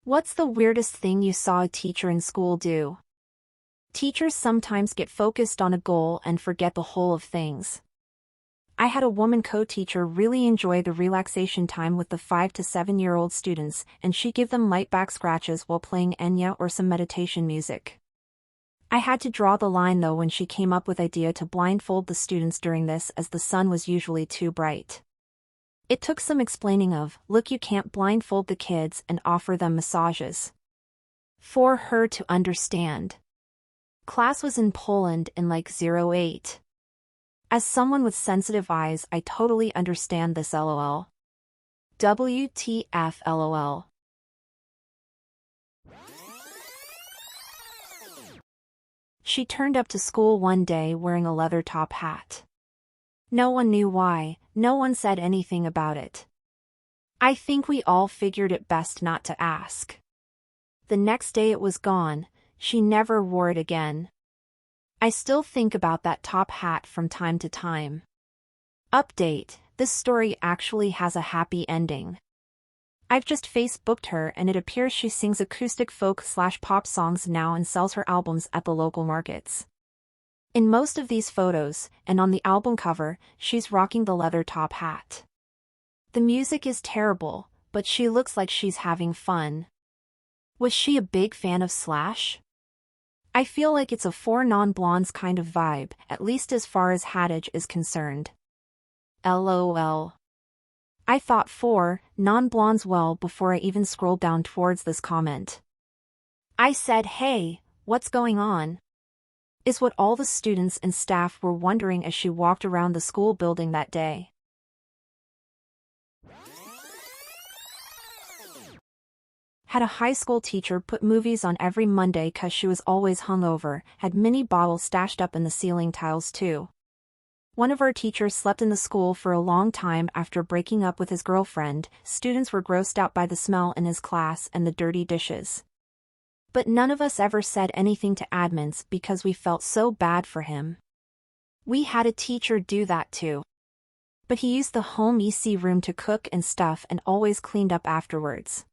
What's the weirdest thing you saw a teacher in school do? Teachers sometimes get focused on a goal and forget the whole of things. I had a woman co-teacher really enjoy the relaxation time with the 5 to 7-year-old students, and she give them light back scratches while playing Enya or some meditation music. I had to draw the line though when she came up with idea to blindfold the students during this, as the sun was usually too bright. It took some explaining of, look, you can't blindfold the kids, and offer them massages for her to understand. Class was in Poland in like 08. As someone with sensitive eyes, I totally understand this, lol. WTF lol. She turned up to school one day wearing a leather top hat. No one knew why, no one said anything about it. I think we all figured it best not to ask. The next day it was gone, she never wore it again. I still think about that top hat from time to time. Update, this story actually has a happy ending. I've just Facebooked her and it appears she sings acoustic folk/pop songs now and sells her albums at the local markets. In most of these photos, and on the album cover, she's rocking the leather top hat. The music is terrible, but she looks like she's having fun. Was she a big fan of Slash? I feel like it's a four non-blondes kind of vibe, at least as far as hattage is concerned. LOL. I thought four non-blondes well before I even scrolled down towards this comment. I said, hey, what's going on? Is what all the students and staff were wondering as she walked around the school building that day. Had a high school teacher put movies on every Monday 'cause she was always hungover, had mini bottles stashed up in the ceiling tiles too. One of our teachers slept in the school for a long time after breaking up with his girlfriend. Students were grossed out by the smell in his class and the dirty dishes. But none of us ever said anything to admins because we felt so bad for him. We had a teacher do that too. But he used the home EC room to cook and stuff and always cleaned up afterwards.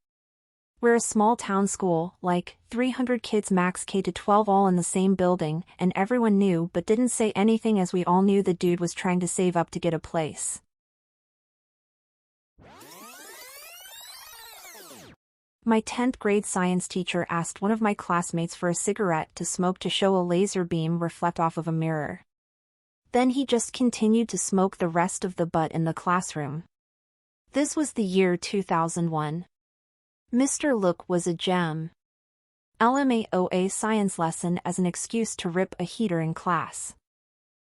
We're a small town school, like 300 kids max K-12 all in the same building, and everyone knew but didn't say anything as we all knew the dude was trying to save up to get a place. My 10th grade science teacher asked one of my classmates for a cigarette to smoke to show a laser beam reflect off of a mirror. Then he just continued to smoke the rest of the butt in the classroom. This was the year 2001. Mr. Look was a gem. LMAOA science lesson as an excuse to rip a heater in class.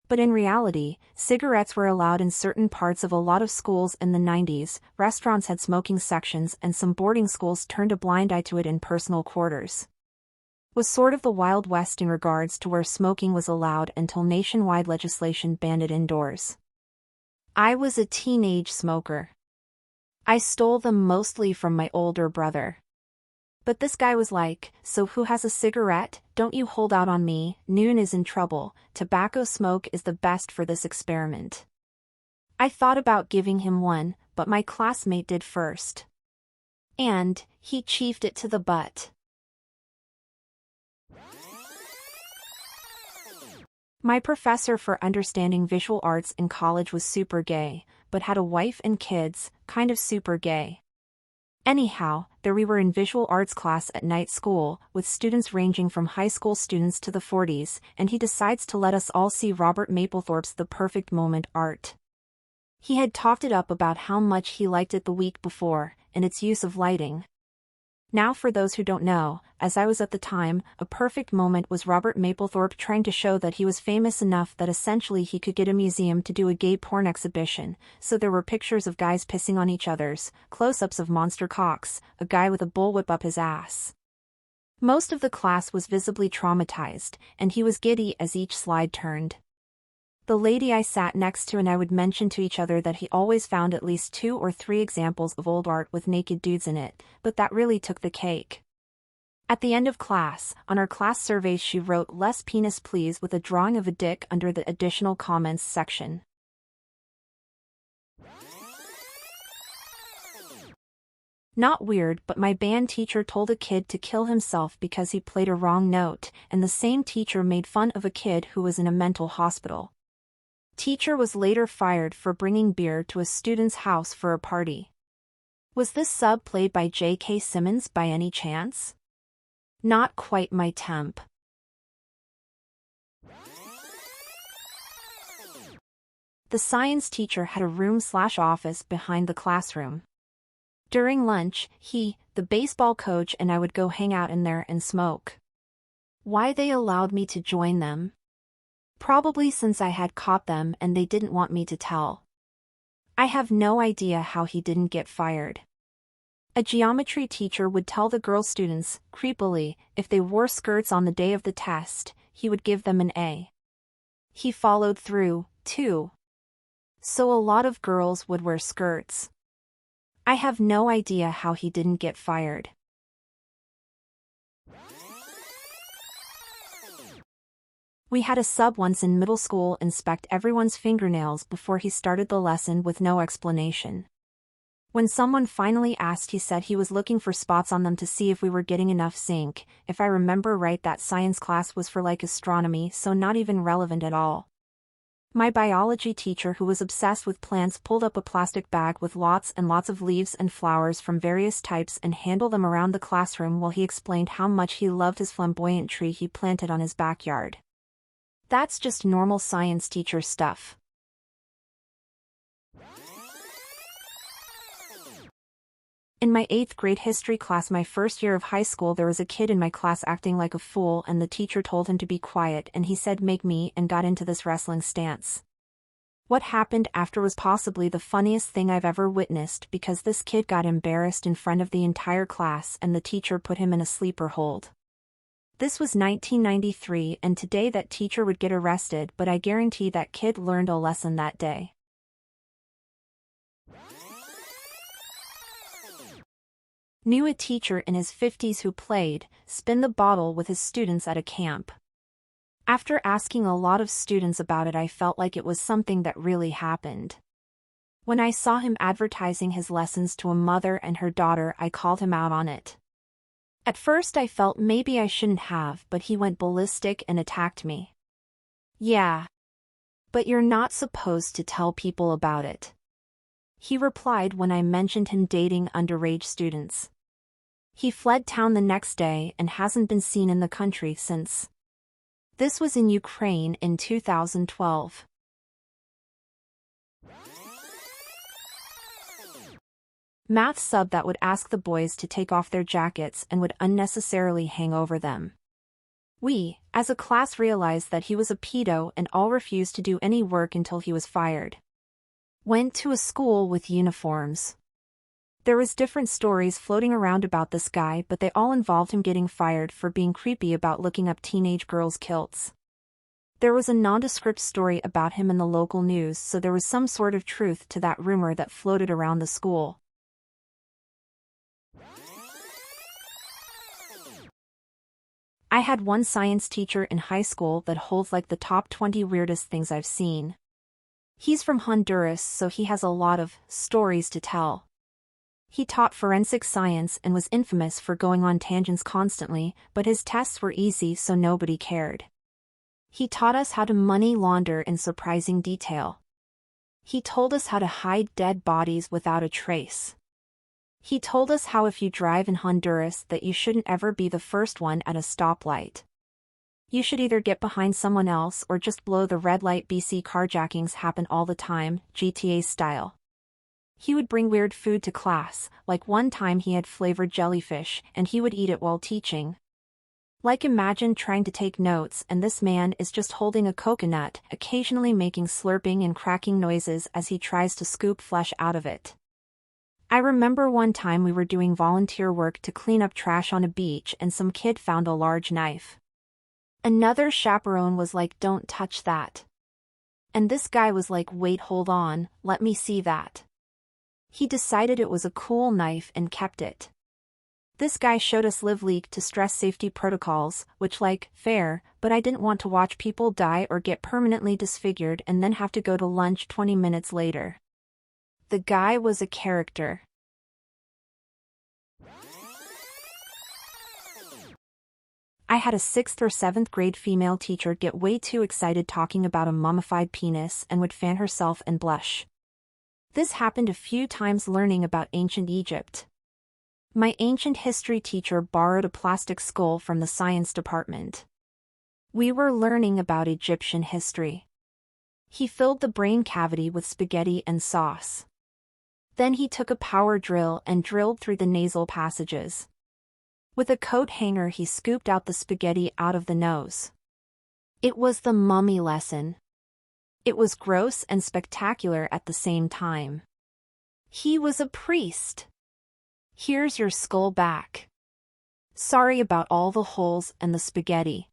But in reality, cigarettes were allowed in certain parts of a lot of schools in the 90s, restaurants had smoking sections and some boarding schools turned a blind eye to it in personal quarters. Was sort of the Wild West in regards to where smoking was allowed until nationwide legislation banned it indoors. I was a teenage smoker. I stole them mostly from my older brother. But this guy was like, so who has a cigarette? Don't you hold out on me, Noon is in trouble, tobacco smoke is the best for this experiment. I thought about giving him one, but my classmate did first. And, he chiefed it to the butt. My professor for understanding visual arts in college was super gay, but had a wife and kids, kind of super gay. Anyhow, there we were in visual arts class at night school, with students ranging from high school students to the 40s, and he decides to let us all see Robert Mapplethorpe's The Perfect Moment art. He had talked it up about how much he liked it the week before, and its use of lighting. Now for those who don't know, as I was at the time, A Perfect Moment was Robert Mapplethorpe trying to show that he was famous enough that essentially he could get a museum to do a gay porn exhibition, so there were pictures of guys pissing on each other's, close-ups of monster cocks, a guy with a bullwhip up his ass. Most of the class was visibly traumatized, and he was giddy as each slide turned. The lady I sat next to and I would mention to each other that he always found at least 2 or 3 examples of old art with naked dudes in it, but that really took the cake. At the end of class, on our class surveys she wrote "less penis please" with a drawing of a dick under the additional comments section. Not weird, but my band teacher told a kid to kill himself because he played a wrong note, and the same teacher made fun of a kid who was in a mental hospital. Teacher was later fired for bringing beer to a student's house for a party. Was this sub played by J.K. Simmons by any chance? Not quite my temp. The science teacher had a room/office behind the classroom. During lunch, he, the baseball coach, and I would go hang out in there and smoke. Why they allowed me to join them? Probably since I had caught them and they didn't want me to tell. I have no idea how he didn't get fired. A geometry teacher would tell the girl students, creepily, if they wore skirts on the day of the test, he would give them an A. He followed through, too. So a lot of girls would wear skirts. I have no idea how he didn't get fired. We had a sub once in middle school inspect everyone's fingernails before he started the lesson with no explanation. When someone finally asked, he said he was looking for spots on them to see if we were getting enough zinc. If I remember right, that science class was for like astronomy, so not even relevant at all. My biology teacher, who was obsessed with plants, pulled up a plastic bag with lots and lots of leaves and flowers from various types and handled them around the classroom while he explained how much he loved his flamboyant tree he planted on his backyard. That's just normal science teacher stuff. In my 8th grade history class, my first year of high school, there was a kid in my class acting like a fool, and the teacher told him to be quiet, and he said "make me," and got into this wrestling stance. What happened after was possibly the funniest thing I've ever witnessed, because this kid got embarrassed in front of the entire class and the teacher put him in a sleeper hold. This was 1993, and today that teacher would get arrested, but I guarantee that kid learned a lesson that day. Knew a teacher in his 50s who played spin the bottle with his students at a camp. After asking a lot of students about it, I felt like it was something that really happened. When I saw him advertising his lessons to a mother and her daughter, I called him out on it. At first I felt maybe I shouldn't have, but he went ballistic and attacked me. Yeah. But you're not supposed to tell people about it, he replied when I mentioned him dating underage students. He fled town the next day and hasn't been seen in the country since. This was in Ukraine in 2012. Math sub that would ask the boys to take off their jackets and would unnecessarily hang over them. We, as a class, realized that he was a pedo and all refused to do any work until he was fired. Went to a school with uniforms. There was different stories floating around about this guy, but they all involved him getting fired for being creepy about looking up teenage girls' kilts. There was a nondescript story about him in the local news, so there was some sort of truth to that rumor that floated around the school. I had one science teacher in high school that holds like the top 20 weirdest things I've seen. He's from Honduras, so he has a lot of stories to tell. He taught forensic science and was infamous for going on tangents constantly, but his tests were easy, so nobody cared. He taught us how to money launder in surprising detail. He told us how to hide dead bodies without a trace. He told us how if you drive in Honduras that you shouldn't ever be the first one at a stoplight. You should either get behind someone else or just blow the red light. BC carjackings happen all the time, GTA style. He would bring weird food to class, like one time he had flavored jellyfish, and he would eat it while teaching. Like, imagine trying to take notes and this man is just holding a coconut, occasionally making slurping and cracking noises as he tries to scoop flesh out of it. I remember one time we were doing volunteer work to clean up trash on a beach and some kid found a large knife. Another chaperone was like, "Don't touch that." And this guy was like, "Wait, hold on, let me see that." He decided it was a cool knife and kept it. This guy showed us live leak to stress safety protocols, which, like, fair, but I didn't want to watch people die or get permanently disfigured and then have to go to lunch 20 minutes later. The guy was a character. I had a 6th or 7th grade female teacher get way too excited talking about a mummified penis and would fan herself and blush. This happened a few times learning about ancient Egypt. My ancient history teacher borrowed a plastic skull from the science department. We were learning about Egyptian history. He filled the brain cavity with spaghetti and sauce. Then he took a power drill and drilled through the nasal passages. With a coat hanger he scooped out the spaghetti out of the nose. It was the mummy lesson. It was gross and spectacular at the same time. He was a priest. Here's your skull back. Sorry about all the holes and the spaghetti.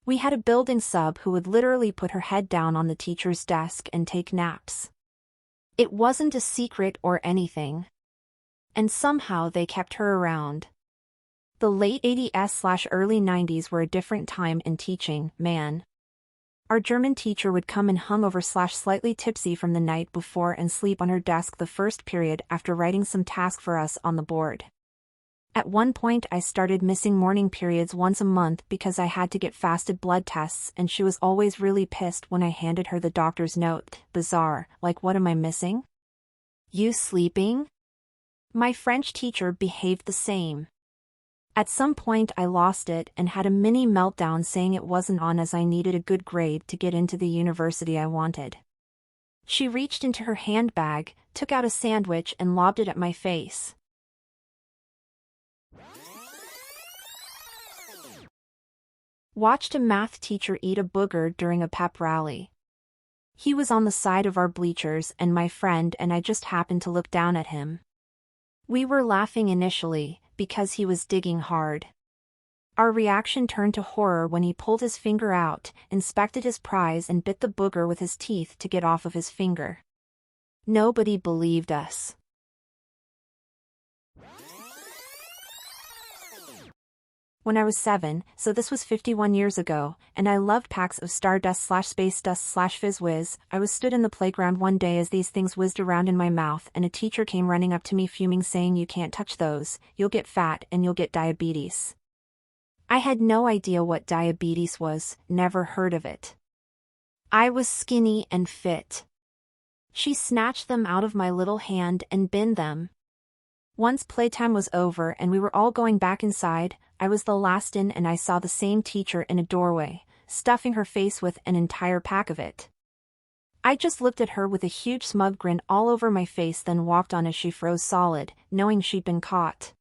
We had a building sub who would literally put her head down on the teacher's desk and take naps. It wasn't a secret or anything. And somehow they kept her around. The late 80s/early 90s were a different time in teaching, man. Our German teacher would come in hungover/slightly tipsy from the night before and sleep on her desk the first period after writing some task for us on the board. At one point I started missing morning periods once a month because I had to get fasted blood tests, and she was always really pissed when I handed her the doctor's note. Bizarre, like, what am I missing? You sleeping? My French teacher behaved the same. At some point I lost it and had a mini meltdown saying it wasn't on as I needed a good grade to get into the university I wanted. She reached into her handbag, took out a sandwich and lobbed it at my face. Watched a math teacher eat a booger during a pep rally. He was on the side of our bleachers and my friend and I just happened to look down at him. We were laughing initially, because he was digging hard. Our reaction turned to horror when he pulled his finger out, inspected his prize and bit the booger with his teeth to get off of his finger. Nobody believed us. When I was 7, so this was 51 years ago, and I loved packs of Stardust/Space Dust/Fizz Whiz, I was stood in the playground one day as these things whizzed around in my mouth and a teacher came running up to me fuming saying, "You can't touch those, you'll get fat and you'll get diabetes." I had no idea what diabetes was, never heard of it. I was skinny and fit. She snatched them out of my little hand and binned them. Once playtime was over and we were all going back inside, I was the last in and I saw the same teacher in a doorway, stuffing her face with an entire pack of it. I just looked at her with a huge smug grin all over my face, then walked on as she froze solid, knowing she'd been caught.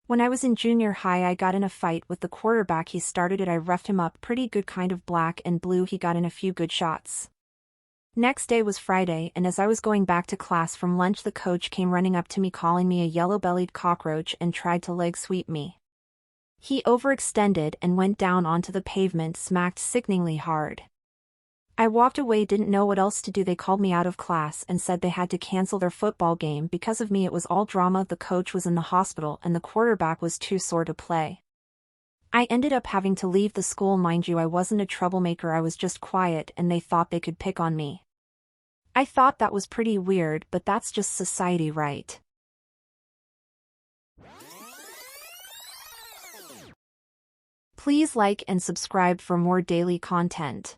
When I was in junior high I got in a fight with the quarterback. He started it, I roughed him up pretty good, kind of black and blue. He got in a few good shots. Next day was Friday and as I was going back to class from lunch the coach came running up to me calling me a yellow-bellied cockroach and tried to leg sweep me. He overextended and went down onto the pavement, smacked sickeningly hard. I walked away, didn't know what else to do. They called me out of class and said they had to cancel their football game because of me. It was all drama. The coach was in the hospital and the quarterback was too sore to play. I ended up having to leave the school. Mind you, I wasn't a troublemaker, I was just quiet and they thought they could pick on me. I thought that was pretty weird, but that's just society, right? Please like and subscribe for more daily content.